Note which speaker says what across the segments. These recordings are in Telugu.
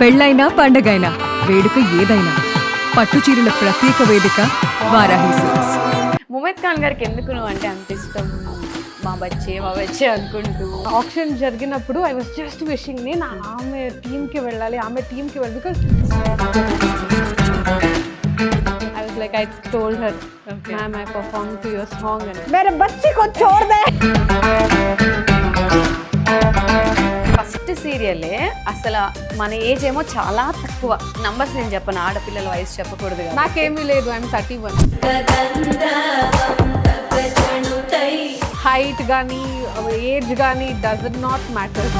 Speaker 1: పెళ్ళైనా పండగైనా వేడుక ఏదైనా పట్టు చీరల ప్రత్యేక వేదిక వారాహి సిల్క్స్.
Speaker 2: ముమైత్ ఖాన్ గారికి ఎందుకు నువ్వు అంటే అంత ఇష్టం? మా బచ్చే అనుకుంటూ
Speaker 3: ఆప్షన్ జరిగినప్పుడు ఐ వాస్ జస్ట్ విషింగ్ నేను ఆమె టీమ్కి వెళ్ళాలి because I was like, I told her, ma'am, I performed to your song and मेरे बच्चे को छोड़ दे.
Speaker 2: ఫస్ట్ సీరియలే అసలు మన ఏజ్ ఏమో చాలా తక్కువ. నంబర్స్ నేను చెప్పను, ఆడపిల్లల వయసు చెప్పకూడదు కదా.
Speaker 3: నాకేమీ లేదు, ఐఎమ్ 31. హైట్ కానీ ఏజ్ కానీ does not matter.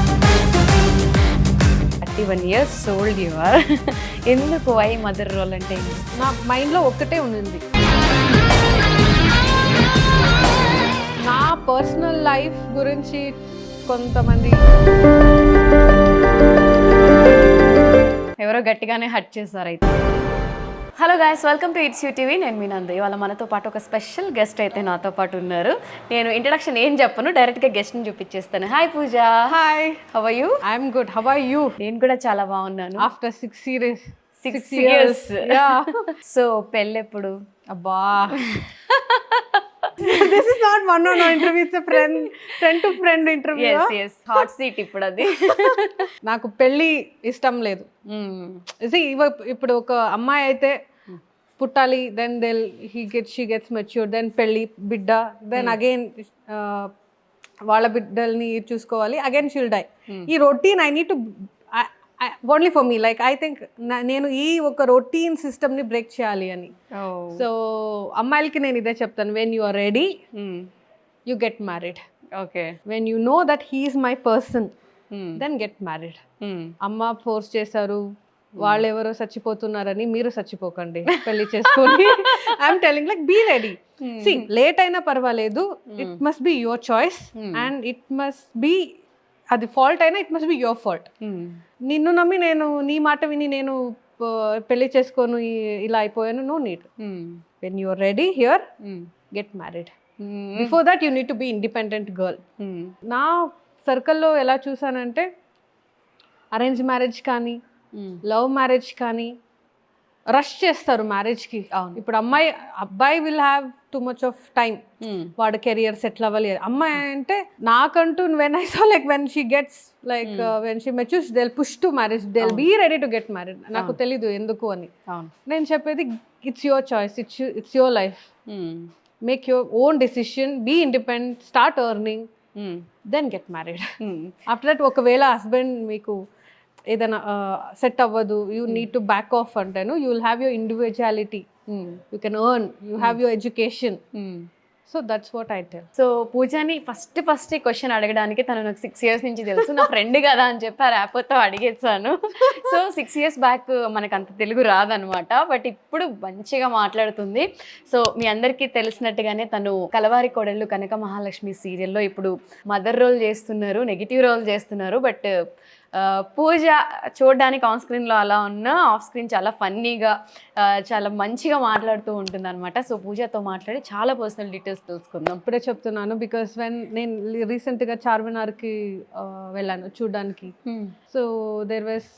Speaker 2: 31 years old you are. ఎందుకు వై మదర్ రోల్ అంటే ఏంటి?
Speaker 3: నా మైండ్లో ఒక్కటే ఉంది, నా పర్సనల్ లైఫ్ గురించి కొంతమంది
Speaker 2: ఎవరో గట్టిగానే హట్ చేశారు అయితే. Hello guys, welcome to it's you TV. నేను మీ నందు. ఇవాళ మనతో పాటు ఒక స్పెషల్ గెస్ట్ అయితే నాతో పాటు ఉన్నారు. నేను ఇంట్రడక్షన్ ఏం చెప్పను, డైరెక్ట్గా గెస్ట్ని చూపించేస్తాను. Hi Pooja.
Speaker 3: Hi,
Speaker 2: how are you?
Speaker 3: I'm good, how are you?
Speaker 2: నేను కూడా చాలా బాగున్నాను.
Speaker 3: After 6
Speaker 2: years. సో పెళ్ళెప్పుడు?
Speaker 3: అబ్బా, this is not one on interview, it's friend to friend interview.
Speaker 2: Hot seat ఇప్పుడు అది.
Speaker 3: నాకు పెళ్ళి ఇష్టం లేదు. ఇప్పుడు ఒక అమ్మాయి అయితే పుట్టాలి, then she gets mature, then పెళ్ళి, బిడ్డ, దెన్ అగైన్ వాళ్ళ బిడ్డల్ని చూసుకోవాలి, అగైన్ షీల్ డై. ఈ routine I need to only for me, like I think నేను ఈ ఒక రొటీన్ సిస్టమ్ని బ్రేక్ చేయాలి అని. సో అమ్మాయిలకి నేను ఇదే చెప్తాను, when you are ready you get married.
Speaker 2: Okay,
Speaker 3: when you know that he's my person then get married. అమ్మ ఫోర్స్ చేశారు, వాళ్ళు ఎవరో చచ్చిపోతున్నారని మీరు చచ్చిపోకండి పెళ్లి చేసుకొని. I'm telling like be ready. See, late అయినా పర్వాలేదు, it must be your choice and it must be, అది ఫాల్ట్ అయినా it must be your fault. నిన్ను నమ్మి నేను నీ మాట విని నేను పెళ్లి చేసుకోను, ఇలా అయిపోయాను. No need. When you are ready here get married. Before that you need to be independent girl. నా సర్కిల్లో ఎలా చూసానంటే అరేంజ్ మ్యారేజ్ కానీ లవ్ మ్యారేజ్ కానీ రష్ చేస్తారు మ్యారేజ్కి. ఇప్పుడు అబ్బాయి will have too much of time, వాడు కెరియర్ సెటిల్ అవ్వాలి. అమ్మాయి అంటే నాకంటూ when I saw like when she gets like when she matures they will push to marriage, they will be ready to get married. నాకు తెలీదు ఎందుకు అని. నేను చెప్పేది it's your choice, it's your life. Make your own decision, be independent, start earning, then get married. After that ఒకవేళ హస్బెండ్ మీకు ఏదైనా సెట్ అవ్వదు, you need to back off అంటాను, you will have your individuality, you can earn, you have your education. So that's what I tell.
Speaker 2: So పూజాని ఫస్ట్ ఈ క్వశ్చన్ అడగడానికి తను నాకు 6 years నుంచి తెలుసు, నా ఫ్రెండ్ కదా అని చెప్పి ఆ ర్యాపోతో అడిగేసాను. సో 6 years బ్యాక్ మనకు అంత తెలుగు రాదనమాట, బట్ ఇప్పుడు మంచిగా మాట్లాడుతుంది. సో మీ అందరికీ తెలిసినట్టుగానే తను కలవారి కోడళ్ళు కనక మహాలక్ష్మి సీరియల్లో ఇప్పుడు మదర్ రోల్ చేస్తున్నారు, నెగిటివ్ రోల్ చేస్తున్నారు. బట్ పూజ చూడడానికి ఆన్ స్క్రీన్లో అలా ఉన్న, ఆఫ్ స్క్రీన్ చాలా ఫన్నీగా చాలా మంచిగా మాట్లాడుతూ ఉంటుంది అనమాట. సో పూజతో మాట్లాడి చాలా పర్సనల్ డీటెయిల్స్ తెలుసుకుందాం.
Speaker 3: ఇప్పుడే చెప్తున్నాను, బికాస్ నేను రీసెంట్గా చార్మినార్కి వెళ్ళాను చూడడానికి. So there was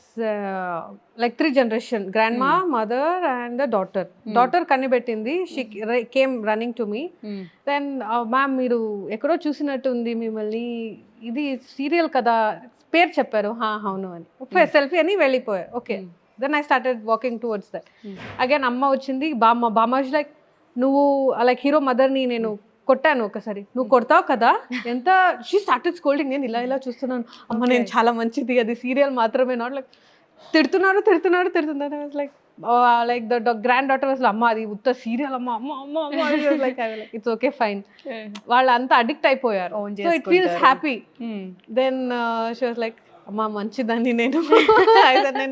Speaker 3: like 3 generations, grandma, mother and the daughter కనిపెట్టింది. She came running to me, then ma'am మీరు ఎక్కడో చూసినట్టు ఉంది మిమ్మల్ని, ఇది సీరియల్ కదా, పేరు చెప్పారు, అవును అని, సెల్ఫీ అని వెళ్ళిపోయారు. Okay, then I started walking towards that. Again అమ్మ వచ్చింది, బామ్మ లైక్ నువ్వు లైక్ హీరో మదర్ని నేను కొట్టాను ఒకసారి, నువ్వు కొడతావు కదా ఎంత. She started scolding. నేను ఇలా చూస్తున్నాను, అమ్మ నేను చాలా మంచిది, అది సీరియల్ మాత్రమే, నాట్ లైక్ తిడుతున్నారు. Like the grand daughter was అమ్మ అది ఉత్త సీరియల్ అమ్మ లైక్ ఇట్స్ ఓకే ఫైన్. వాళ్ళు అంతా అడిక్ట్ అయిపోయారు. So it feels happy. Then she was like అమ్మ మంచిదాన్ని నేను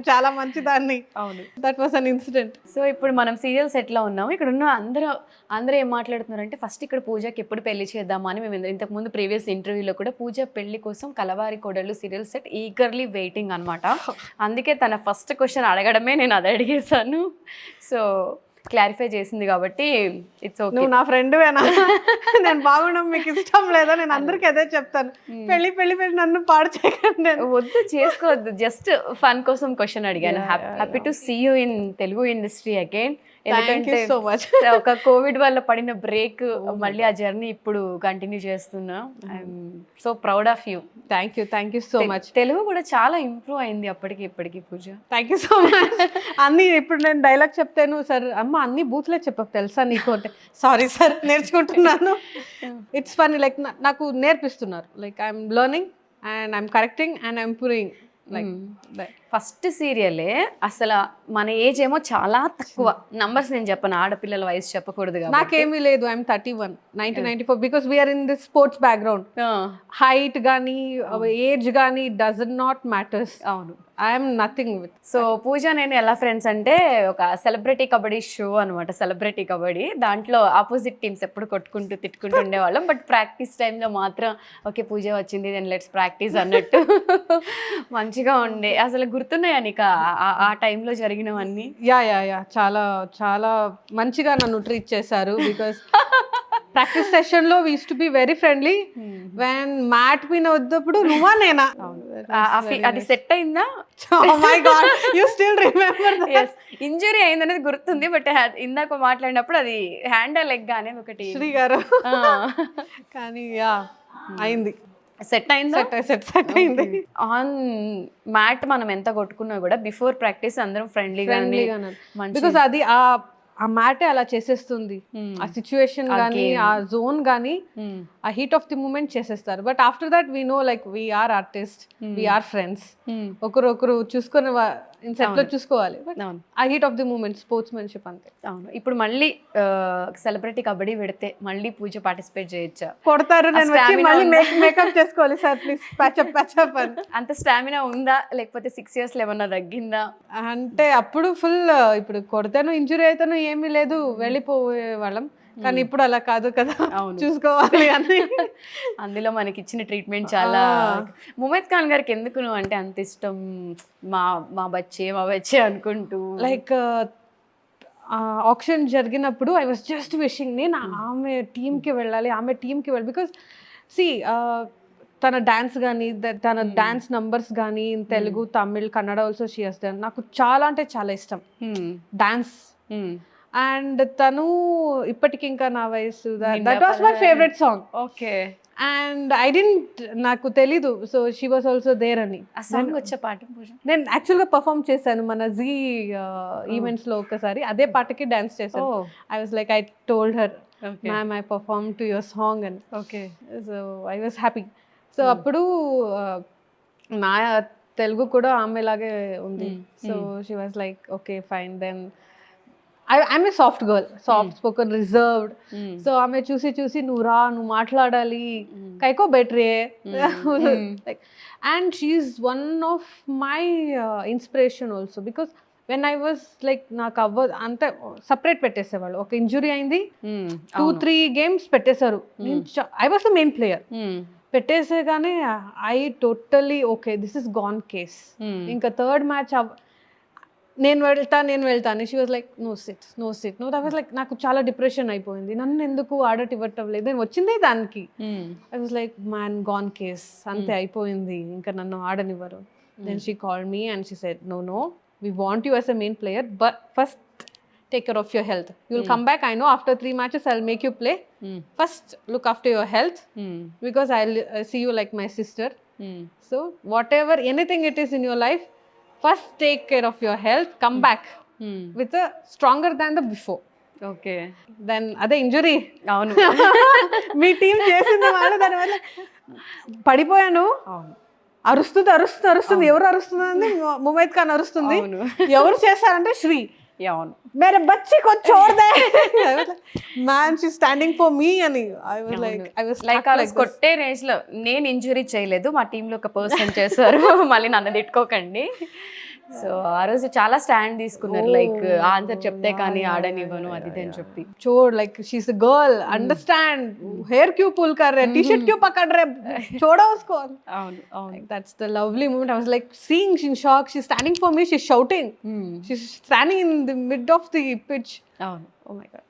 Speaker 3: చాలా మంచిదాన్ని. అవును, దట్ వాస్ అన్ ఇన్సిడెంట్.
Speaker 2: సో ఇప్పుడు మనం సీరియల్ సెట్లో ఉన్నాము. ఇక్కడ ఉన్న అందరూ ఏం మాట్లాడుతున్నారంటే ఫస్ట్ ఇక్కడ పూజకి ఎప్పుడు పెళ్లి చేద్దామా అని. మేము ఇంతకుముందు ప్రీవియస్ ఇంటర్వ్యూలో కూడా పూజ పెళ్లి కోసం కలవారి కోడళ్ళు సీరియల్ సెట్ ఈగర్లీ వెయిటింగ్ అనమాట. అందుకే తన ఫస్ట్ క్వశ్చన్ అడగడమే నేను అది అడిగేశాను. సో క్లారిఫై చేసింది కాబట్టి ఇట్స్ ఓకే.
Speaker 3: నువ్వు నా ఫ్రెండ్వేనా? నేను బాగుండడం మీకు ఇష్టం లేదా? నేను అందరికీ అదే చెప్తాను, పెళ్లి పెళ్లి పెళ్లి నన్ను పాడు చేయకండి.
Speaker 2: వద్దు, చేసుకోవద్దు, జస్ట్ ఫన్ కోసం క్వశ్చన్ అడిగాను. Happy to see you in Telugu industry again. ఎందుకంటే
Speaker 3: సో మచ్.
Speaker 2: ఒక కోవిడ్ వల్ల పడిన బ్రేక్ మళ్ళీ ఆ జర్నీ ఇప్పుడు కంటిన్యూ చేస్తున్నా. I'm so proud of you.
Speaker 3: Thank you so much.
Speaker 2: Telugu కూడా చాలా ఇంప్రూవ్ అయింది అప్పటికి ఇప్పటికి Pooja.
Speaker 3: Thank you so much. అన్ని ఇప్పుడు నేను డైలాగ్ చెప్తాను సార్, అమ్మ అన్ని బూత్లే చెప్పకు తెలుసా నీకు అంటే, సారీ సార్ నేర్చుకుంటున్నాను. ఇట్స్ ఫన్, లైక్ నాకు నేర్పిస్తున్నారు, like I'm learning and I'm correcting and I'm improving. Like
Speaker 2: first సీరియలే అసలు మన ఏజ్ ఏమో చాలా తక్కువ. నంబర్స్ నేను చెప్పను, ఆడపిల్లల వయసు చెప్పకూడదు కాబట్టి.
Speaker 3: నాకేమీ లేదు, I'm 31, 1994, because we're in this sports background. Height కానీ ఏజ్ కానీ డస్ నాట్ మ్యాటర్స్.
Speaker 2: అవును,
Speaker 3: I'm nothing with.
Speaker 2: So Pooja నేను ఎలా ఫ్రెండ్స్ అంటే, ఒక సెలబ్రిటీ కబడ్డీ షో అనమాట, సెలబ్రిటీ కబడ్డీ. దాంట్లో ఆపోజిట్ టీమ్స్ ఎప్పుడు కొట్టుకుంటూ తిట్టుకుంటూ ఉండేవాళ్ళం. బట్ ప్రాక్టీస్ టైంలో మాత్రం ఓకే పూజ వచ్చింది దెన్ లెట్స్ ప్రాక్టీస్ అన్నట్టు మంచిగా ఉండే. అసలు గుర్తున్నాయా నీకు ఆ టైంలో జరిగినవన్నీ?
Speaker 3: యా చాలా చాలా మంచిగా నన్ను ట్రీట్ చేశారు. బికాస్ ప్రాక్టీస్ సెషన్ లో we used to be very friendly. When mat మీద వద్దప్పుడు నువ్వా నేనా,
Speaker 2: అది సెట్ అయిందా?
Speaker 3: Oh my God, you still remember that?
Speaker 2: Yes, injury అయిందనేది గుర్తుంది. బట్ ఇందాక మాట్లాడినప్పుడు అది హ్యాండ్ లెగ్ అనేది ఒకటి
Speaker 3: శ్రీ గారు కానీ యా అయింది,
Speaker 2: సెట్ అయిందా?
Speaker 3: సెట్ అయింది.
Speaker 2: ఆన్ మ్యాట్ మనం ఎంత కొట్టుకున్నా కూడా బిఫోర్ ప్రాక్టీస్ అందరం ఫ్రెండ్లీగా
Speaker 3: బికాస్ అది ఆ మ్యాటే అలా చేసేస్తుంది. ఆ సిచ్యువేషన్ కానీ ఆ జోన్ కానీ ఆ హీట్ ఆఫ్ ది మూమెంట్ చేసేస్తారు. But after that we know like we're artist, we're friends, ఒకరు చూసుకొని సెట్ లో చూసుకోవాలి. ఆ heat of the moment sportsmanship అంతే.
Speaker 2: అవును, ఇప్పుడు మళ్ళీ సెలబ్రిటీ కబడ్డీ పెడితే మళ్ళీ పూజ పార్టిసిపేట్ చేయొచ్చా?
Speaker 3: కొడతారు, నేను వచ్చి మళ్ళీ మేకప్ చేసుకోవాలి సార్ ప్లీజ్ ప్యాచప్ అని.
Speaker 2: అంత స్టామినా ఉందా లేకపోతే 6 years ఏమన్నా తగ్గిందా?
Speaker 3: అంటే అప్పుడు ఫుల్, ఇప్పుడు కొడతాను ఇంజురీ అయితేను ఏమీ లేదు వెళ్ళిపోయే వాళ్ళం. కానీ ఇప్పుడు అలా కాదు కదా, చూసుకోవాలి అని.
Speaker 2: అందులో మనకి ఇచ్చిన ట్రీట్మెంట్ చాలా. ముమైత్ ఖాన్ గారికి ఎందుకు నువ్వు అంటే అంత ఇష్టం? మా బచ్చే అనుకుంటూ
Speaker 3: లైక్ ఆప్షన్ జరిగినప్పుడు ఐ వాస్ జస్ట్ విషింగ్ నేను ఆమె టీంకి వెళ్ళాలి, బికాస్ సి తన డాన్స్ కానీ తన డాన్స్ నంబర్స్ కానీ in Telugu, Tamil, Kannada also she has done. నాకు చాలా అంటే చాలా ఇష్టం డాన్స్. అండ్ తను ఇప్పటికి ఇంకా నా వయసు, that was my favourite song.
Speaker 2: Okay.
Speaker 3: And I didn't, నాకు తెలీదు, so she was also there అని.
Speaker 2: ఆ సాంగ్ వచ్చే పాట
Speaker 3: నేను యాక్చువల్గా పర్ఫామ్ చేశాను మన జీ ఈవెంట్స్ లో ఒకసారి, అదే పాటకి డాన్స్ చేశాను. I was like, I told her ma'am I perform to your song అని.
Speaker 2: Okay. So
Speaker 3: I was happy. So అప్పుడు నా తెలుగు కూడా ఆమెలాగే ఉంది. So she was like okay fine, then I'm a soft girl, soft spoken, reserved. So ఆమె చూసి నువ్వు మాట్లాడాలి, కైకో బెటరే. Like and she's one of my inspiration also. Because when I was like నాకు అంతే సపరేట్ పెట్టేసేవాళ్ళు. ఒక ఇంజురీ అయింది, 2-3 games పెట్టేశారు. I was the main player. పెట్టేసేగానే I totally okay this is gone case. ఇంకా 3rd match నేను వెళ్తాను. She was like no sit. I was like నాకు చాలా డిప్రెషన్ అయిపోయింది, నన్ను ఎందుకు ఇవ్వటం లేదు, నేను వచ్చిందే దానికి. I was like man gone case, అంతే అయిపోయింది, ఇంకా నన్ను ఆడనివ్వరు. Then she called me and she said no we want you as a main player, but first take care of your health. You will come back, I know, after 3 matches I'll make you play. First look after your health, because I'll see you like my sister. So whatever, anything it is in your life, first take care of your health, come back with a stronger than the before.
Speaker 2: Okay.
Speaker 3: Then అదే ఇంజురీ.
Speaker 2: అవును,
Speaker 3: మీ టీం చేసింది వాళ్ళు, దానివల్ల పడిపోయాను. అరుస్తుంది, ఎవరు అరుస్తుంది? ముమైత్ ఖాన్ అరుస్తుంది. ఎవరు చేస్తారంటే శ్రీ.
Speaker 2: అవును,
Speaker 3: మేరే బచ్చి కో చోర్ దే man, she standing for me అని. ఐ వాస్ లైక్
Speaker 2: కొట్టే రేంజ్ లో. నేను ఇంజురీ చేయలేదు, మా టీంలో ఒక పర్సన్ చేశారు. మళ్ళీ నన్ను తిట్టుకోకండి. సో ఆ రోజు చాలా స్టాండ్ తీసుకున్నారు, లైక్ ఆన్సర్ చెప్తే కానీ ఆడనివ్వను అది ఇది అని చెప్పి.
Speaker 3: छोड़ like she's a girl, understand, hair क्यों pull कर रहे, t-shirt क्यों पकड़ रहे, छोड़ो उसको.
Speaker 2: అవును అవును.
Speaker 3: Like, that's the lovely moment. I was like seeing, she's in shock, she's standing for me, she's shouting, she's standing in the mid of the pitch.
Speaker 2: అవును.
Speaker 3: Oh my god.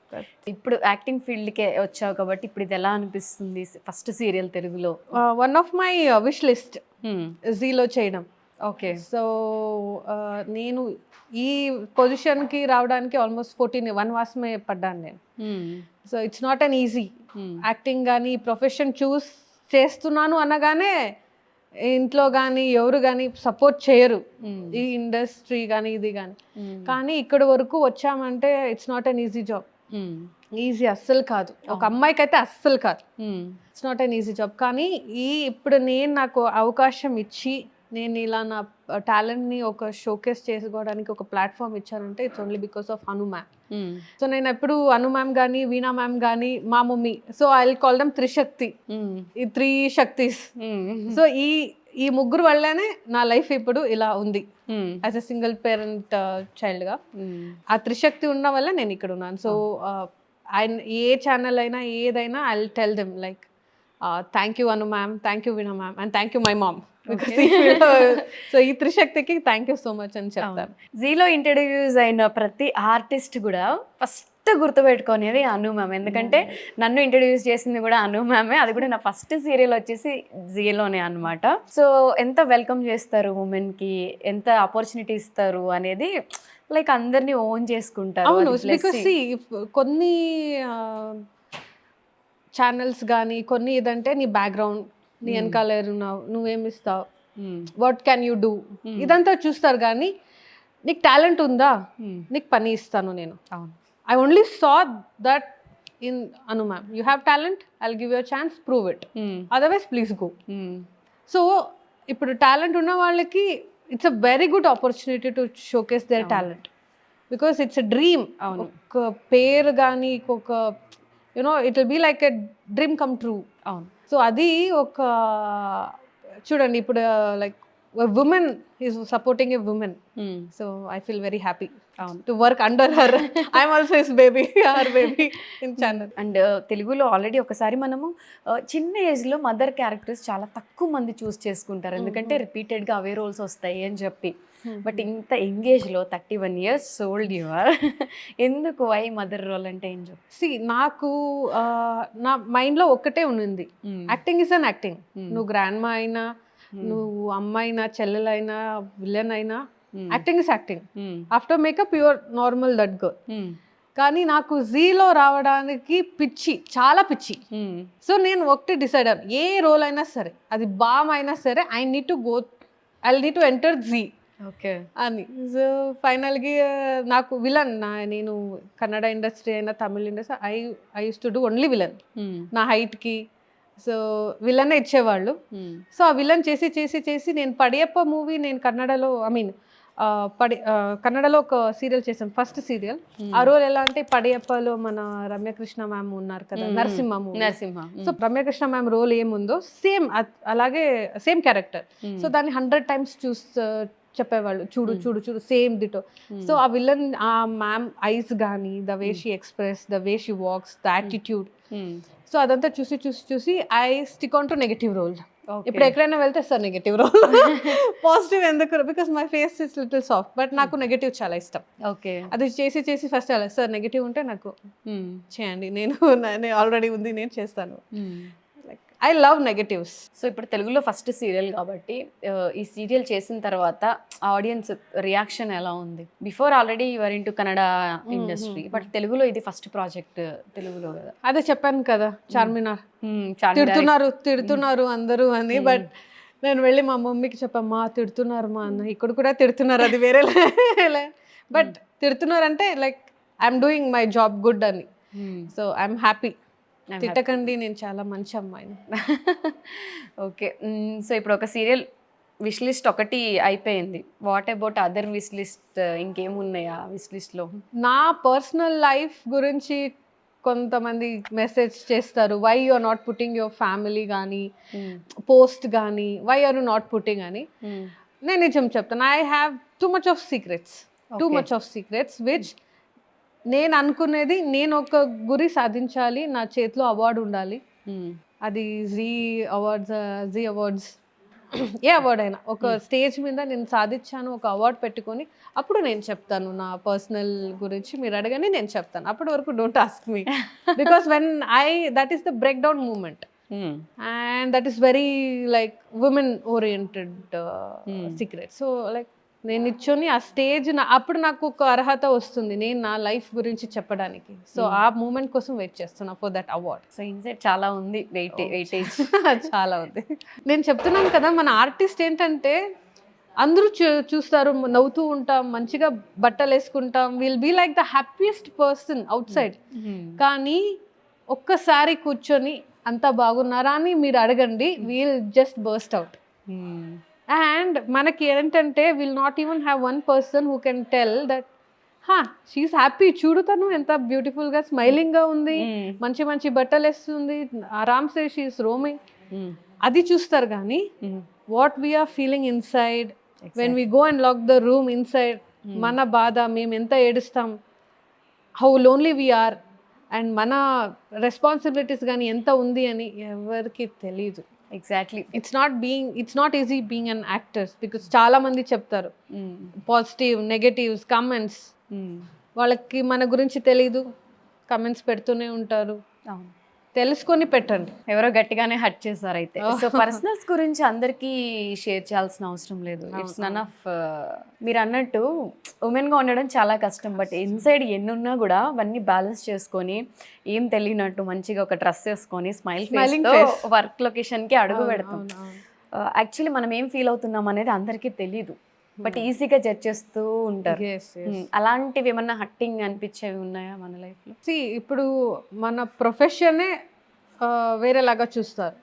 Speaker 2: ఇప్పుడు యాక్టింగ్ ఫీల్డ్కే వచ్చావు కాబట్టి ఇప్పుడు ఇది ఎలా అనిపిస్తుంది, ఫస్ట్ సీరియల్ తెలుగులో?
Speaker 3: One of my wish list జీలో చేయడం.
Speaker 2: ఓకే.
Speaker 3: సో నేను ఈ పొజిషన్కి రావడానికి ఆల్మోస్ట్ 1 మాసమే పడ్డాను నేను. So it's not an easy. Acting కానీ ప్రొఫెషన్ చూస్ చేస్తున్నాను అనగానే ఇంట్లో కానీ ఎవరు కానీ సపోర్ట్ చేయరు, ఈ ఇండస్ట్రీ కానీ ఇది కానీ. కానీ ఇక్కడ వరకు వచ్చామంటే it's not an easy job. Easy అస్సలు కాదు, ఒక అమ్మాయికి అయితే అస్సలు కాదు. It's not an easy job. కానీ ఇప్పుడు నేను నాకు అవకాశం ఇచ్చి నేను ఇలా నా టాలెంట్ని ఒక షోకేస్ చేసుకోవడానికి ఒక ప్లాట్ఫామ్ ఇచ్చానంటే it's only because of Anu ma'am. So నేను ఎప్పుడు అను మ్యామ్ కానీ వీణా మ్యామ్ కానీ మా mummy, so I will call them Trishakti, ఈ 3 శక్తిస్. సో ఈ ముగ్గురు వల్లనే నా లైఫ్ ఇప్పుడు ఇలా ఉంది యాజ్ అ సింగిల్ పేరెంట్ చైల్డ్గా. ఆ త్రిశక్తి ఉన్న వల్ల నేను ఇక్కడ ఉన్నాను. సో ఏ ఛానల్ అయినా ఏదైనా I will tell them like thank you Anu ma'am, thank you veena ma'am, and thank you my mom. So ఈ త్రిశక్తికి థ్యాంక్ యూ సో మచ్ అని చెప్తాను.
Speaker 2: జీలో ఇంట్రడ్యూస్ అయిన ప్రతి ఆర్టిస్ట్ కూడా ఫస్ట్ గుర్తుపెట్టుకునేది అను మ్యామ్, ఎందుకంటే నన్ను ఇంట్రడ్యూస్ చేసింది కూడా అను మ్యామే. అది కూడా నా ఫస్ట్ సీరియల్ వచ్చేసి జీలోనే అనమాట. సో ఎంత వెల్కమ్ చేస్తారు ఉమెన్కి, ఎంత ఆపర్చునిటీ ఇస్తారు అనేది లైక్ అందరినీ ఓన్ చేసుకుంటారు.
Speaker 3: అవును, బికాస్ కొన్ని ఛానల్స్ కానీ కొన్ని ఏదంటే నీ బ్యాక్గ్రౌండ్, నీ వెనకాల ఉన్నావు, నువ్వేమిస్తావు, వాట్ క్యాన్ యూ డూ, ఇదంతా చూస్తారు. కానీ నీకు టాలెంట్ ఉందా, నీకు పని ఇస్తాను నేను. I only saw that in Anu ma'am. You have talent, I will give you chance, prove it, otherwise please go. So ఇప్పుడు టాలెంట్ ఉన్న వాళ్ళకి it's a very good opportunity to showcase their talent, because it's a dream. ఒక పేరు కానీ ఒక you know it will be like a dream come true. So అది ఒక చూడండి ఇప్పుడు like woman is supporting a woman. So I feel very happy to work under her. I'm also his baby, her baby in channel.
Speaker 2: And తెలుగులో ఆల్రెడీ ఒకసారి మనము చిన్న ఏజ్లో మదర్ క్యారెక్టర్స్ చాలా తక్కువ మంది చూస్ చేసుకుంటారు, ఎందుకంటే రిపీటెడ్గా అవే రోల్స్ వస్తాయి అని చెప్పి. బట్ ఇంత ఎంగేజ్లో 31 years ఓల్డ్ యు ఆర్, ఎందుకు వై మదర్ రోల్ అంటే ఏం చెప్పు?
Speaker 3: సి నాకు నా మైండ్లో ఒక్కటే ఉన్నింది, యాక్టింగ్ ఇస్ అన్ యాక్టింగ్. నువ్వు గ్రాండ్ మా అయినా, నువ్వు అమ్మ అయినా, చెల్లెలైనా, విలన్ అయినా, acting is acting. After makeup your normal that girl. కానీ నాకు జీలో రావడానికి పిచ్చి, చాలా పిచ్చి. సో నేను ఒకటి డిసైడ్ అయ్యాను, ఏ రోల్ అయినా సరే, అది బామ్ అయినా సరే, ఐ నీడ్ టు ఎంటర్ జీ
Speaker 2: ఓకే
Speaker 3: అని. సో ఫైనల్గా నాకు విలన్, నేను కన్నడ ఇండస్ట్రీ అయినా Tamil industry, I use to do only villain. నా హైట్కి సో విలనే ఇచ్చేవాళ్ళు. సో ఆ విలన్ చేసి చేసి చేసి నేను పడియప్ప మూవీ, నేను కన్నడలో కన్నడలో ఒక సీరియల్ చేశాను, ఫస్ట్ సీరియల్. ఆ రోల్ ఎలా అంటే పడియప్పలో మన రమ్యకృష్ణ మ్యామ్ ఉన్నారు కదా, Narasimha movie. So Ramya Krishna ma'am role ఏముందో సేమ్ అలాగే సేమ్ క్యారెక్టర్. సో దాన్ని 100 times చెప్పేవాళ్ళు, చూడు చూడు చూడు సేమ్ దిటో. సో ఆ విలన్, ఆ మ్యామ్ ఐస్ కానీ, the way she express, the way she walks, the attitude, so అదంతా చూసి చూసి చూసి I stick on to negative role. ఇప్పుడు ఎక్కడైనా వెళ్తే సార్ నెగటివ్ రోల్, పాజిటివ్ ఎందుకు, because my face is little soft, but నాకు నెగటివ్ చాలా ఇష్టం.
Speaker 2: ఓకే
Speaker 3: అది చేసి చేసి ఫస్ట్ అలా సార్ నెగటివ్ ఉంటే నాకు చేయండి, నేను ఆల్రెడీ ఉంది, నేను చేస్తాను. Like I love negatives.
Speaker 2: So ఇప్పుడు తెలుగులో ఫస్ట్ సీరియల్ కాబట్టి ఈ సీరియల్ చేసిన తర్వాత ఆడియన్స్ రియాక్షన్ ఎలా ఉంది? Before already your into Kannada industry, but తెలుగులో ఇది ఫస్ట్ ప్రాజెక్ట్ తెలుగులో కదా.
Speaker 3: అదే చెప్పాను కదా, చార్మినార్ తిడుతున్నారు అందరూ అని. బట్ నేను వెళ్ళి మా మమ్మీకి చెప్పమ్మా తిడుతున్నారు మా అన్న, ఇక్కడ కూడా తిడుతున్నారు, అది వేరే. బట్ తిడుతున్నారు అంటే like I'm doing my job good అని. So I'm happy. తిట్టకండి, నేను చాలా మంచి అమ్మాయిని.
Speaker 2: ఓకే, సో ఇప్పుడు ఒక సీరియల్ విష్ లిస్ట్ ఒకటి అయిపోయింది. What about other wish list? ఇంకేమున్నాయా విష్ లిస్ట్లో?
Speaker 3: నా పర్సనల్ లైఫ్ గురించి కొంతమంది మెసేజ్ చేస్తారు, why you are not putting your family కానీ, పోస్ట్ కానీ, why are you not putting అని. నేను నిజం చెప్తాను, I have too much of secrets which నేను అనుకునేది, నేను ఒక గురి సాధించాలి, నా చేతిలో అవార్డు ఉండాలి. అది జీ అవార్డ్స్ ఏ అవార్డ్ అయినా ఒక స్టేజ్ మీద నేను సాధించాను, ఒక అవార్డు పెట్టుకొని అప్పుడు నేను చెప్తాను నా పర్సనల్ గురించి. మీరు అడగని నేను చెప్తాను, అప్పటి వరకు don't ask me, because when that is the break down moment and that is very like woman oriented secret. So like నేను ఇచ్చోని ఆ స్టేజ్ అప్పుడు నాకు ఒక అర్హత వస్తుంది నేను నా లైఫ్ గురించి చెప్పడానికి. సో ఆ మూమెంట్ కోసం వెయిట్ చేస్తున్నా for that award.
Speaker 2: So inside చాలా ఉంది, వెయిటేజ్
Speaker 3: చాలా ఉంది. నేను చెప్తున్నాను కదా, మన ఆర్టిస్ట్ ఏంటంటే అందరూ చూస్తారు, నవ్వుతూ ఉంటాం, మంచిగా బట్టలు వేసుకుంటాం, will be like the happiest person outside. కానీ ఒక్కసారి కూర్చొని అంతా బాగున్నారా అని మీరు అడగండి, we'll just burst out. And మనకి ఏంటంటే will not even have one person who can tell that she's happy, చూడు తను ఎంత బ్యూటిఫుల్గా స్మైలింగ్గా ఉంది, మంచి మంచి బట్టలు వేస్తుంది, ఆరామ్సే షీఈస్ రోమింగ్, అది చూస్తారు. కానీ what we're feeling inside when we go and lock the room inside, మన బాధ, మేము ఎంత ఏడుస్తాం, హౌ లోన్లీ వీఆర్, అండ్ మన రెస్పాన్సిబిలిటీస్ కానీ ఎంత ఉంది అని ఎవరికి తెలీదు.
Speaker 2: Exactly,
Speaker 3: it's not easy being an actors, because చాలా మంది చెప్తారు పాజిటివ్ నెగటివ్స్ కమెంట్స్, వాళ్ళకి మన గురించి తెలీదు, కమెంట్స్ పెడుతూనే ఉంటారు. తెలుసుకొని పెట్టండి.
Speaker 2: ఎవరో గట్టిగానే హట్ చేస్తారు అయితే. సో పర్సనల్స్ గురించి అందరికీ షేర్ చేయాల్సిన అవసరం లేదు, ఇట్స్ నన్ ఆఫ్. మీరు అన్నట్టు ఉమెన్గా ఉండడం చాలా కష్టం, బట్ ఇన్సైడ్ ఎన్నున్నా కూడా అవన్నీ బ్యాలెన్స్ చేసుకొని ఏం తెలియనట్టు మంచిగా ఒక డ్రెస్ వేసుకొని స్మైలింగ్ వర్క్ లొకేషన్కి అడుగు పెడతాం. యాక్చువల్లీ మనం ఏం ఫీల్ అవుతున్నాం అనేది అందరికీ తెలీదు, బట్ ఈజీగా జడ్జ్ చేస్తూ ఉంటారు. అలాంటివి ఏమన్నా హట్టింగ్ అనిపించేవి ఉన్నాయా మన లైఫ్లో?
Speaker 3: ఇప్పుడు మన ప్రొఫెషనే వేరేలాగా చూస్తారు,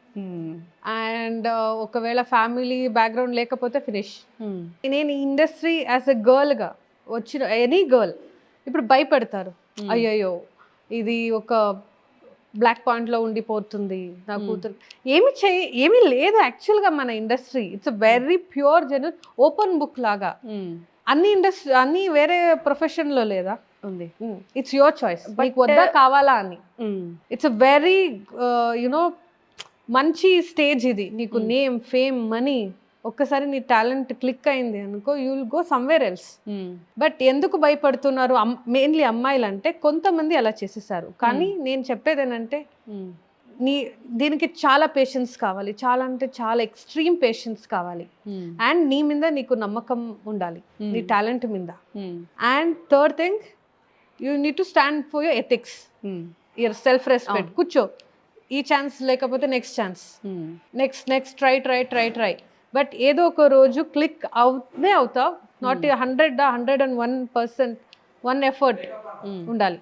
Speaker 3: అండ్ ఒకవేళ ఫ్యామిలీ బ్యాక్గ్రౌండ్ లేకపోతే ఫినిష్. నేను ఇండస్ట్రీ యాజ్ ఎ గర్ల్గా వచ్చిన ఎనీ గర్ల్ ఇప్పుడు భయపడతారు, అయ్యయ్యో ఇది ఒక బ్లాక్ పాయింట్లో ఉండిపోతుంది నా కూతురు. ఏమీ లేదు యాక్చువల్గా మన industry, it's a very pure genuine open book లాగా. అన్ని వేరే ప్రొఫెషన్లో లేదా
Speaker 2: ఉంది,
Speaker 3: ఇట్స్ యువర్ చాయిస్, నీకు వద్దా కావాలా అని. ఇట్స్ అ వెరీ యునో మంచి స్టేజ్ ఇది, నీకు నేమ్ ఫేమ్ మనీ, ఒక్కసారి నీ టాలెంట్ క్లిక్ అయింది అనుకో, you will go somewhere else. But ఎందుకు భయపడుతున్నారు మెయిన్లీ అమ్మాయిలు అంటే, కొంతమంది అలా చేసేసారు. కానీ నేను చెప్పేది ఏంటంటే, దీనికి చాలా పేషెన్స్ కావాలి, చాలా అంటే చాలా ఎక్స్ట్రీమ్ పేషెన్స్ కావాలి, అండ్ నీ మీద నీకు నమ్మకం ఉండాలి, నీ టాలెంట్ మీద. And third thing, you need to stand for your ethics, your self respect. కూర్చో, ఈ ఛాన్స్ లేకపోతే next chance, next try. But ఏదో ఒక రోజు క్లిక్ అవుతావు. నాట్ 101% వన్ ఎఫర్ట్ ఉండాలి,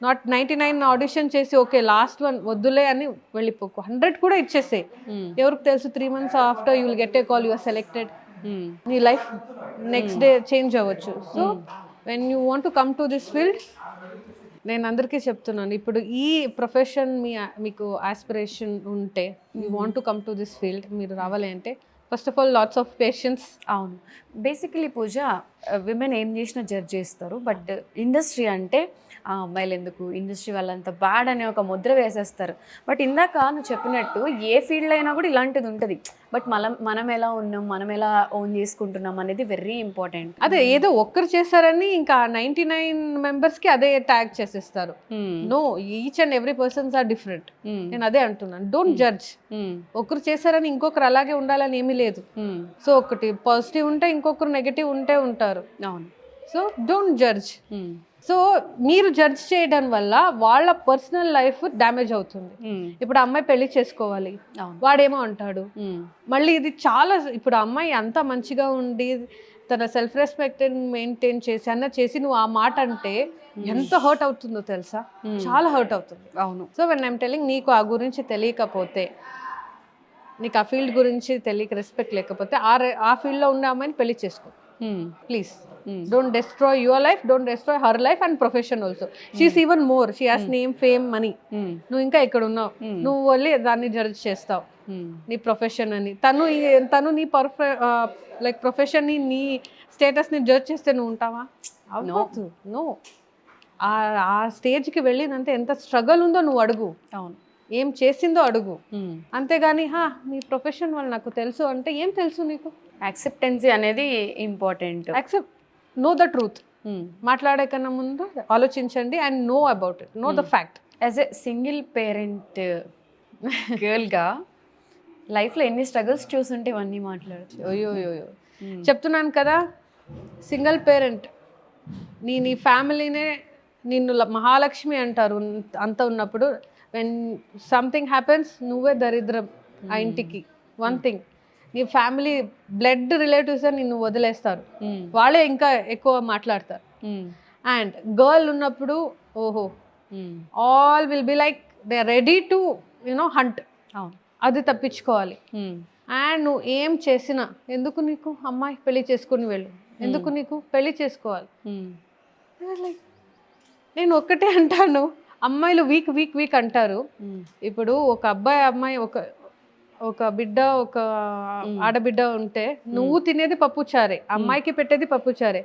Speaker 3: నాట్ 99 ఆడిషన్ చేసి ఓకే లాస్ట్ వన్ వద్దులే అని వెళ్ళిపోకు. 100 కూడా ఇచ్చేసే. ఎవరికి తెలుసు 3 months after you will get a call, you are selected, నీ లైఫ్ నెక్స్ట్ డే చేంజ్ అవ్వచ్చు. So when you want to come to this field, నేను అందరికీ చెప్తున్నాను, ఇప్పుడు ఈ ప్రొఫెషన్ మీకు ఆస్పిరేషన్ ఉంటే, you want to come to this field, మీరు రావాలి అంటే first of all lots of patience.
Speaker 2: అవును, బేసికలీ పూజ విమెన్ ఏం చేసినా జడ్జ్ చేస్తారు, బట్ ఇండస్ట్రీ అంటే ఆ అమ్మాయిలు ఎందుకు, ఇండస్ట్రీ వాళ్ళంత బ్యాడ్ అనే ఒక ముద్ర వేసేస్తారు. బట్ ఇందాక నువ్వు చెప్పినట్టు ఏ ఫీల్డ్ అయినా కూడా ఇలాంటిది ఉంటుంది, బట్ మనం ఎలా ఉన్నాం, మనం ఎలా ఓన్ చేసుకుంటున్నాం అనేది వెరీ ఇంపార్టెంట్.
Speaker 3: అదే ఏదో ఒక్కరు చేశారని ఇంకా 99 members-కి అదే ట్యాగ్ చేసేస్తారు. No, each and every persons are different. నేను అదే అంటున్నాను, డోంట్ జడ్జ్. ఒకరు చేశారని ఇంకొకరు అలాగే ఉండాలని ఏమీ లేదు. సో ఒకటి పాజిటివ్ ఉంటే ఇంకొకరు నెగటివ్ ఉంటే ఉంటారు.
Speaker 2: అవును,
Speaker 3: సో డోంట్ జడ్జ్. సో మీరు జడ్జ్ చేయడం వల్ల వాళ్ళ పర్సనల్ లైఫ్ డ్యామేజ్ అవుతుంది. ఇప్పుడు అమ్మాయి పెళ్లి చేసుకోవాలి, వాడేమో అంటాడు. మళ్ళీ ఇది చాలా, ఇప్పుడు అమ్మాయి అంత మంచిగా ఉండి తన సెల్ఫ్ రెస్పెక్ట్ మెయింటైన్ చేసి నువ్వు ఆ మాట అంటే ఎంత హర్ట్ అవుతుందో తెలుసా, చాలా హర్ట్ అవుతుంది.
Speaker 2: అవును.
Speaker 3: సో వెన్ ఐమ్ టెల్లింగ్, నీకు ఆ గురించి తెలియకపోతే, నీకు ఆ ఫీల్డ్ గురించి తెలియక రెస్పెక్ట్ లేకపోతే ఆ ఫీల్డ్లో ఉన్న అమ్మాయిని పెళ్లి చేసుకో please. Don't destroy your life, don't destroy her life and profession also. She's even more, she has name, fame, money. నువ్వు ఇంకా ఇక్కడ ఉన్నావు, నువ్వు వెళ్ళి దాన్ని జడ్జ్ చేస్తావు. నీ ప్రొఫెషన్ అని. తను నీ లైక్ ప్రొఫెషన్ని నీ స్టేటస్ని జడ్జ్ చేస్తే నువ్వు ఉంటావా? అవ్వదు. నో. ఆ స్టేజ్కి వెళ్ళినంటే ఎంత స్ట్రగల్ ఉందో నువ్వు అడుగు,
Speaker 2: అవును,
Speaker 3: ఏం చేసిందో అడుగు. అంతేగాని మీ ప్రొఫెషన్ వాళ్ళు నాకు తెలుసు అంటే ఏం తెలుసు నీకు?
Speaker 2: యాక్సెప్టెన్సీ అనేది important.
Speaker 3: Accept, know the truth. మాట్లాడే కన్నా ముందు ఆలోచించండి and know about it, know the fact.
Speaker 2: As a single parent గర్ల్గా లైఫ్లో ఎన్ని స్ట్రగుల్స్ చూసుంటే ఇవన్నీ మాట్లాడచ్చు.
Speaker 3: అయ్యో చెప్తున్నాను కదా, సింగిల్ పేరెంట్ నీ ఫ్యామిలీనే నిన్ను మహాలక్ష్మి అంటారు అంత ఉన్నప్పుడు. వెన్ సంథింగ్ హ్యాపెన్స్ నువ్వే దరిద్రం ఆ ఇంటికి. వన్ థింగ్, నీ ఫ్యామిలీ బ్లడ్ రిలేటివ్స్ నిన్ను వదిలేస్తారు, వాళ్ళే ఇంకా ఎక్కువ మాట్లాడతారు. అండ్ గర్ల్ ఉన్నప్పుడు ఓహో all will be like they are ready to hunt. అది తప్పించుకోవాలి. అండ్ నువ్వు ఏం చేసినా ఎందుకు నీకు అమ్మాయి పెళ్లి చేసుకుని వెళ్ళు, ఎందుకు నీకు పెళ్లి చేసుకోవాలి? లైక్ నేను ఒక్కటే అంటాను, అమ్మాయిలు వీక్ అంటారు. ఇప్పుడు ఒక అమ్మాయి ఒక బిడ్డ ఒక ఆడబిడ్డ ఉంటే నువ్వు తినేది పప్పుచారే, అమ్మాయికి పెట్టేది పప్పుచారే.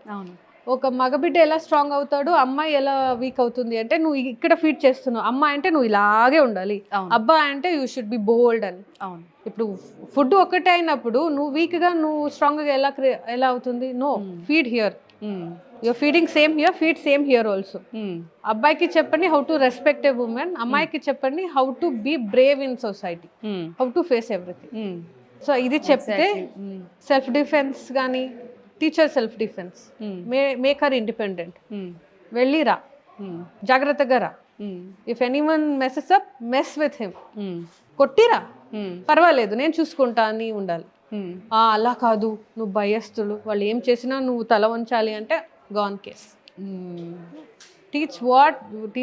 Speaker 3: ఒక మగబిడ్డ ఎలా స్ట్రాంగ్ అవుతాడు, అమ్మాయి ఎలా వీక్ అవుతుంది అంటే నువ్వు ఇక్కడ ఫీడ్ చేస్తున్నావు. అమ్మాయి అంటే నువ్వు ఇలాగే ఉండాలి, అబ్బాయి అంటే యూ షుడ్ బి బోల్డ్ అని. ఇప్పుడు ఫుడ్ ఒకటే అయినప్పుడు నువ్వు వీక్గా నువ్వు స్ట్రాంగ్గా ఎలా అవుతుంది? No, feed here, you're feeding same here, feed same here also. అబ్బాయికి చెప్పండి how to respect a women, అమ్మాయికి చెప్పండి how to be brave in society, how to face everything. So ఇది చెప్తే సెల్ఫ్ డిఫెన్స్ కానీ, teacher self defence, make her independent, వెళ్ళిరా, జాగ్రత్తగా రా. If anyone messes up, mess with him, కొట్టిరా పర్వాలేదు నేను చూసుకుంటా అని ఉండాలి. అలా కాదు, నువ్వు భయస్తులు, వాళ్ళు ఏం చేసినా నువ్వు తల వంచాలి అంటే gone case.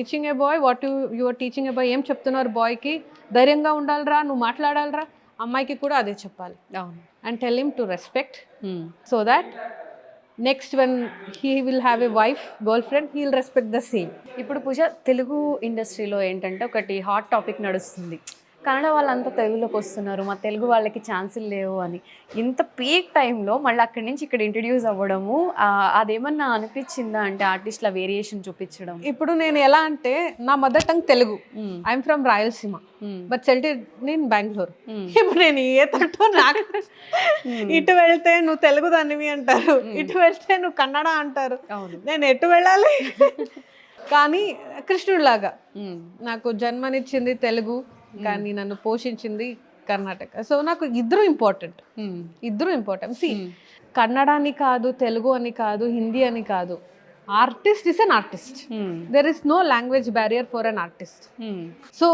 Speaker 3: Teaching a boy what you are teaching a boy, ఏం చెప్తున్నారు బాయ్కి? ధైర్యంగా ఉండాలిరా, నువ్వు మాట్లాడాలిరా. అమ్మాయికి కూడా అదే చెప్పాలి. And tell him to respect, so that next when he will have a wife, girl friend, he will respect the same.
Speaker 2: ఇప్పుడు పూజ, తెలుగు ఇండస్ట్రీలో ఏంటంటే ఒకటి హాట్ టాపిక్ నడుస్తుంది, కన్నడ వాళ్ళంతా తెలుగులోకి వస్తున్నారు, మా తెలుగు వాళ్ళకి ఛాన్సులు లేవు అని. ఇంత పీక్ టైంలో మళ్ళీ అక్కడి నుంచి ఇక్కడ ఇంట్రడ్యూస్ అవ్వడము, అదేమన్నా అనిపించిందా అంటే ఆర్టిస్ట్ల వేరియేషన్ చూపించడం?
Speaker 3: ఇప్పుడు నేను ఎలా అంటే, నా mother tongue Telugu, I'm from Rayalaseema but settled in Bengaluru. ఇప్పుడు నేను ఏ తట్టు నాకు ఇటు వెళ్తే నువ్వు తెలుగు దానివి అంటారు, ఇటు వెళ్తే నువ్వు కన్నడ అంటారు, నేను ఎటు వెళ్ళాలి? కానీ కృష్ణుడిలాగా నాకు జన్మనిచ్చింది తెలుగు, కానీ నన్ను పోషించింది కర్ణాటక. సో నాకు ఇద్దరు ఇంపార్టెంట్. సి, కన్నడ అని కాదు, తెలుగు అని కాదు, హిందీ అని కాదు, artist is an artist. There is no language barrier for an artist. So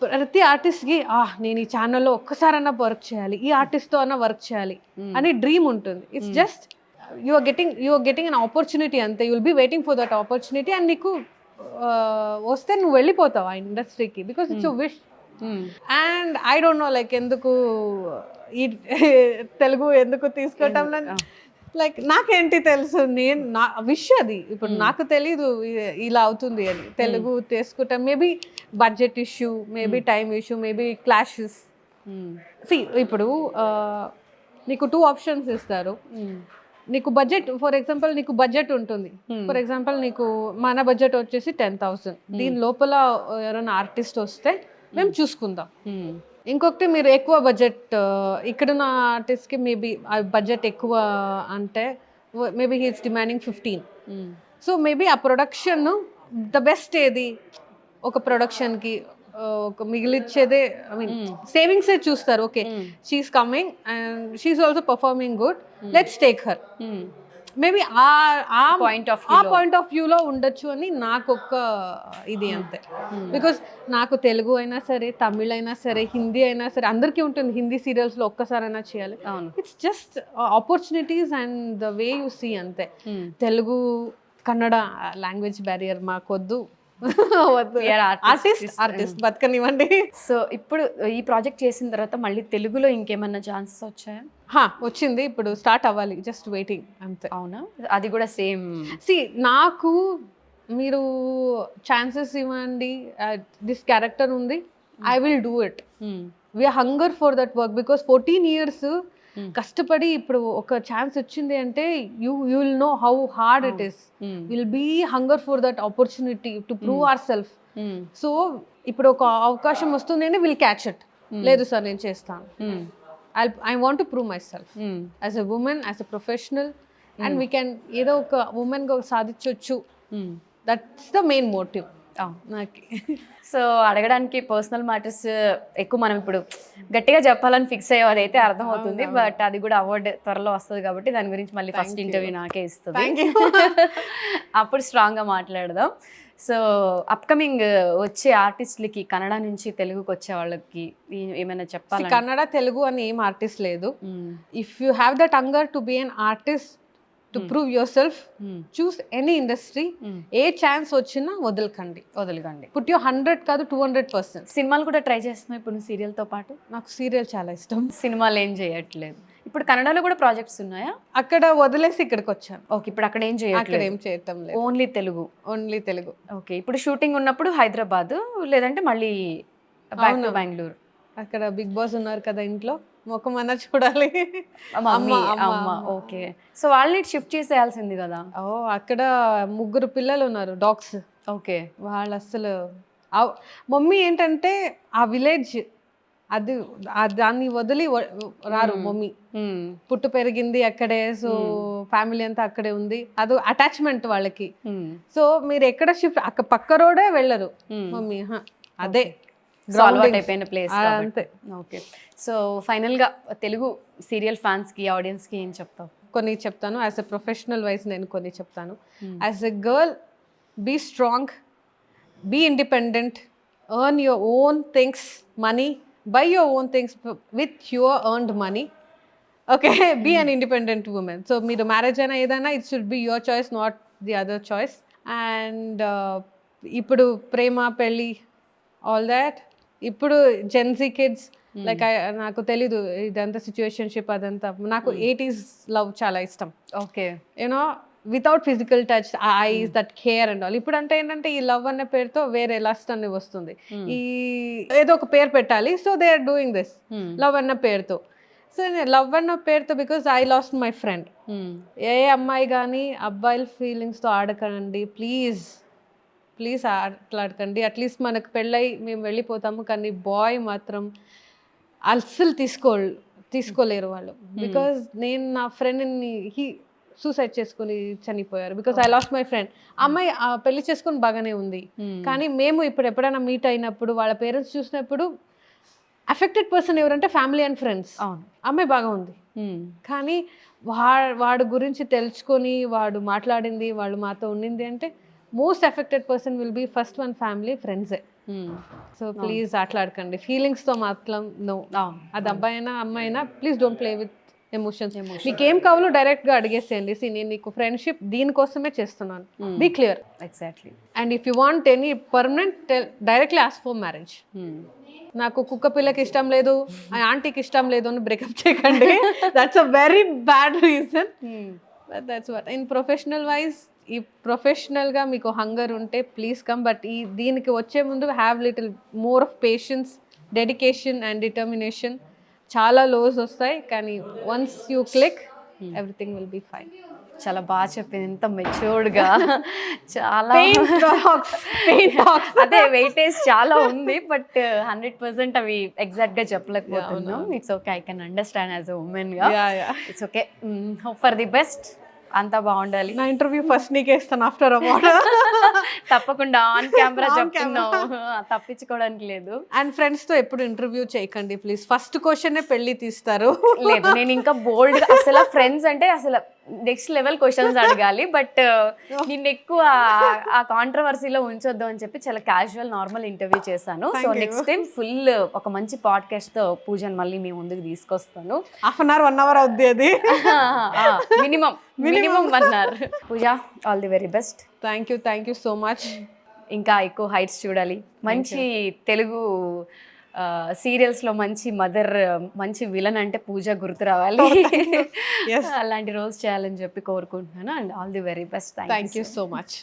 Speaker 3: ప్రతి ఆర్టిస్ట్కి నేను ఈ ఛానల్లో ఒక్కసారన్నా వర్క్ చేయాలి, ఈ ఆర్టిస్ట్తో అన్నా వర్క్ చేయాలి అని డ్రీమ్ ఉంటుంది. It's just you are getting an opportunity అంతే. You will be waiting for that opportunity and నీకు వస్తే నువ్వు వెళ్ళిపోతావు ఆ ఇండస్ట్రీకి, because it's your wish. And I don't know like ఎందుకు ఈ తెలుగు ఎందుకు తీసుకోవటంలో, లైక్ నాకేంటి తెలుసు, నేను నా విష్ అది. ఇప్పుడు నాకు తెలీదు ఇలా అవుతుంది అని తెలుగు తీసుకుంటాం. Maybe budget issue, maybe time issue, maybe clashes. See, ఇప్పుడు నీకు 2 ఆప్షన్స్ ఇస్తారు. నీకు బడ్జెట్, ఫర్ ఎగ్జాంపుల్ నీకు బడ్జెట్ ఉంటుంది. ఫర్ ఎగ్జాంపుల్ నీకు మన బడ్జెట్ వచ్చేసి 10,000. దీని లోపల ఎవరైనా ఆర్టిస్ట్ వస్తే మేము చూసుకుందాం. ఇంకొకటి మీరు ఎక్కువ బడ్జెట్, ఇక్కడున్న ఆర్టిస్ట్కి మేబీ ఆ బడ్జెట్ ఎక్కువ అంటే maybe he's demanding 15. So maybe ఆ ప్రొడక్షన్ ద బెస్ట్ ఏది, ఒక ప్రొడక్షన్కి ఒక మిగిలిచ్చేదే, ఐ మీన్ సేవింగ్సే చూస్తారు. Okay, she's coming and she's also performing good, let's take her. Maybe ఆ పాయింట్ ఆఫ్ వ్యూలో ఉండొచ్చు అని నాకు ఒక ఇది అంతే. బికాస్ నాకు తెలుగు అయినా సరే, తమిళ్ అయినా సరే, హిందీ అయినా సరే, అందరికీ ఉంటుంది హిందీ సీరియల్స్లో ఒక్కసారైనా చేయాలి. It's just opportunities and the way you see అంతే. తెలుగు కన్నడ లాంగ్వేజ్ బ్యారియర్ మాకొద్దు, ఆర్టిస్ట్ బతకనివ్వండి.
Speaker 2: సో ఇప్పుడు ఈ ప్రాజెక్ట్ చేసిన తర్వాత మళ్ళీ తెలుగులో ఇంకేమన్నా ఛాన్సెస్ వచ్చాయా?
Speaker 3: వచ్చింది, ఇప్పుడు స్టార్ట్ అవ్వాలి, జస్ట్ వెయిటింగ్ అంతే.
Speaker 2: అవునా? అది కూడా సేమ్.
Speaker 3: సి, నాకు మీరు ఛాన్సెస్ ఇవ్వండి, దిస్ క్యారెక్టర్ ఉంది, I will do it. We're hunger for that work because 14 years కష్టపడి ఇప్పుడు ఒక ఛాన్స్ వచ్చింది అంటే you will know how hard it is. Will be hunger for that opportunity to prove our self. So ఇప్పుడు ఒక అవకాశం వస్తుంది అంటే విల్ క్యాచ్ ఇట్. లేదు సార్ నేను చేస్తాను. I want to prove myself as a woman, as a professional, and we can ఏదో ఒక ఉమెన్ గా సాధించవచ్చు. దట్స్ ద మెయిన్ మోటివ్ నాకు.
Speaker 2: సో అడగడానికి పర్సనల్ మ్యాటర్స్ ఎక్కువ మనం ఇప్పుడు గట్టిగా చెప్పాలని ఫిక్స్ అయ్యో అదైతే అర్థమవుతుంది. బట్ అది కూడా అవార్డు త్వరలో వస్తుంది కాబట్టి దాని గురించి మళ్ళీ ఫస్ట్ ఇంటర్వ్యూ నాకే ఇస్తుంది. అప్పుడు స్ట్రాంగ్గా మాట్లాడదాం. సో అప్కమింగ్ వచ్చే ఆర్టిస్టులకి కన్నడ నుంచి తెలుగుకి వచ్చే వాళ్ళకి ఏమైనా చెప్పాలి?
Speaker 3: కన్నడ తెలుగు అని ఏం ఆర్టిస్ట్ లేదు. If you have that hunger to be an artist, to prove your self, choose any industry. A chance వచ్చినా వదలకండి. పుట్ యూ 100 కాదు 200%.
Speaker 2: సినిమాలు కూడా ట్రై చేస్తున్నావు ఇప్పుడు సీరియల్తో పాటు?
Speaker 3: నాకు సీరియల్ చాలా ఇష్టం.
Speaker 2: సినిమాలు ఏం చేయట్లేదు. ఇప్పుడు కన్నడలో కూడా ప్రాజెక్ట్స్ ఉన్నాయా?
Speaker 3: అక్కడ వదిలేసి ఇక్కడికి వచ్చాను.
Speaker 2: ఓకే, ఇప్పుడు అక్కడ ఏం
Speaker 3: చేయటం లేదు.
Speaker 2: ఓన్లీ తెలుగు. ఓకే, ఇప్పుడు షూటింగ్ ఉన్నప్పుడు హైదరాబాద్, లేదంటే మళ్ళీ బ్యాక్ టు బెంగళూరు.
Speaker 3: అక్కడ బిగ్ బాస్ ఉన్నారు కదా ఇంట్లో, ముఖం అన్న చూడాలి.
Speaker 2: అమ్మ. ఓకే, సో వాళ్ళని షిఫ్ట్ చేసేయాల్సింది కదా.
Speaker 3: అక్కడ 3 పిల్లలు ఉన్నారు, డాగ్స్.
Speaker 2: ఓకే,
Speaker 3: వాళ్ళు అసలు మమ్మీ ఏంటంటే ఆ విలేజ్ అది దాన్ని వదిలి రారు. మమ్మీ పుట్టు పెరిగింది అక్కడే, సో ఫ్యామిలీ అంతా అక్కడే ఉంది. అది అటాచ్మెంట్ వాళ్ళకి. సో మీరు ఎక్కడ షిఫ్ట్ పక్క రోడే వెళ్ళరు మమ్మీ. అదే
Speaker 2: అయిపోయిన ప్లేస్ అంతే. ఓకే, సో ఫైనల్ గా తెలుగు సీరియల్ ఫ్యాన్స్ కి, ఆడియన్స్ కి ఏం చెప్తావు?
Speaker 3: కొన్ని చెప్తాను. యాజ్ ఎ ప్రొఫెషనల్ వైజ్ నేను కొన్ని చెప్తాను. As a girl, be strong, be independent, earn your own things, money, buy your own things with your earned money. Okay, be an independent woman. So మీరు మ్యారేజ్ అయినా ఏదైనా it should be your choice, not the other choice. And ఇప్పుడు ప్రేమ పెళ్ళి ఆల్ దాట్, ఇప్పుడు జెన్జీ కిడ్స్ లైక్ నాకు తెలీదు ఇదంతా సిచ్యువేషన్షిప్ అదంతా. నాకు 80s లవ్ చాలా ఇష్టం.
Speaker 2: Okay,
Speaker 3: you know without physical touch, ice, that care and all. ఇప్పుడు అంటే ఏంటంటే ఈ లవ్ అనే పేరుతో వేరే లస్ట్ అని వస్తుంది. ఈ ఏదో ఒక పేరు పెట్టాలి. So they are doing this love అన్న పేరుతో. సో లవ్ అన్న పేరుతో because I lost my friend. ఏ అమ్మాయి కానీ అబ్బాయిల ఫీలింగ్స్తో ఆడకండి ప్లీజ్ ఆటలాడకండి. అట్లీస్ట్ మనకు పెళ్ళై మేము వెళ్ళిపోతాము, కానీ బాయ్ మాత్రం అస్సలు తీసుకోలేరు వాళ్ళు. బికాజ్ నేను నా ఫ్రెండ్ని సూసైడ్ చేసుకుని చనిపోయారు because I lost my friend. అమ్మాయి పెళ్లి చేసుకుని బాగానే ఉంది, కానీ మేము ఇప్పుడు ఎప్పుడైనా మీట్ అయినప్పుడు వాళ్ళ పేరెంట్స్ చూసినప్పుడు అఫెక్టెడ్ పర్సన్ ఎవరంటే ఫ్యామిలీ అండ్ ఫ్రెండ్స్. అమ్మాయి బాగా ఉంది, కానీ వాడు గురించి తెలుసుకొని వాడు మాట్లాడింది, వాళ్ళు మాతో ఉండింది అంటే most affected person will be first one family, ఫ్రెండ్సే. సో ప్లీజ్ ఆటలాడకండి ఫీలింగ్స్తో మాత్రం. నో, అది అబ్బాయి అయినా అమ్మాయి అయినా please don't play with emotions. మీకు ఏం కావాలో డైరెక్ట్ గా అడిగేసేయండి. నేను నీకు ఫ్రెండ్షిప్ దీనికోసమే చేస్తున్నాను, be clear.
Speaker 2: Exactly.
Speaker 3: And if you want any permanent directly ask for marriage. నాకు కుక్క పిల్లకి ఇష్టం లేదు, ఆంటీకి ఇష్టం లేదు అని బ్రేకప్ చేయకండి. That's a very bad reason. That's what. In professional wise, ఈ ప్రొఫెషనల్గా మీకు హంగర్ ఉంటే ప్లీజ్ కమ్. బట్ దీనికి వచ్చే ముందు have little more of patience, dedication and determination. చాలా లోస్ వస్తాయి, కానీ once you click everything will be fine.
Speaker 2: చాలా బాగా చెప్పింది, ఎంత మెచ్యూర్డ్గా. చాలా అదే వెయిటేజ్ చాలా ఉంది, బట్ 100% అవి ఎగ్జాక్ట్గా చెప్పలేకపోతున్నాం. It's okay, I can understand as a ఉమెన్గా. It's okay, hope for the best. అంతా బాగుండాలి.
Speaker 3: నా ఇంటర్వ్యూ ఫస్ట్ నీకే ఇస్తాను ఆఫ్టర్ అవార్డ్.
Speaker 2: తప్పకుండా ఆన్ కెమెరా చెప్తున్నావు, తప్పించుకోవడానికి లేదు.
Speaker 3: అండ్ ఫ్రెండ్స్ తో ఎప్పుడు ఇంటర్వ్యూ చేయకండి ప్లీజ్. ఫస్ట్ క్వశ్చన్ పెళ్లి తీస్తారు.
Speaker 2: లేదు, నేను ఇంకా బోల్డ్ అసలు ఫ్రెండ్స్ అంటే అసలు నెక్స్ట్ లెవెల్ క్వశ్చన్స్ అడగాలి, బట్ నిన్ను ఎక్కువ ఆ కాంట్రవర్సీలో ఉంచొద్దు అని చెప్పి చాలా క్యాజువల్ నార్మల్ ఇంటర్వ్యూ చేశాను. సో నెక్స్ట్ టైం ఫుల్ ఒక మంచి పాడ్కాస్ట్ తో పూజను మళ్ళీ మీ ముందుకు తీసుకొస్తాను.
Speaker 3: హాఫ్ అన్ అవర్ 1 hour అవుద్ది అది.
Speaker 2: Minimum 1 hour. Pooja, all the very best.
Speaker 3: Thank you so much.
Speaker 2: ఇంకా ఎక్కువ హైట్స్ చూడాలి. మంచి తెలుగు సీరియల్స్లో మంచి మదర్, మంచి విలన్ అంటే పూజ గుర్తు రావాలి. అలాంటి రోల్స్ చేయాలని చెప్పి కోరుకుంటున్నాను. And all the very best.
Speaker 3: Thank you so much.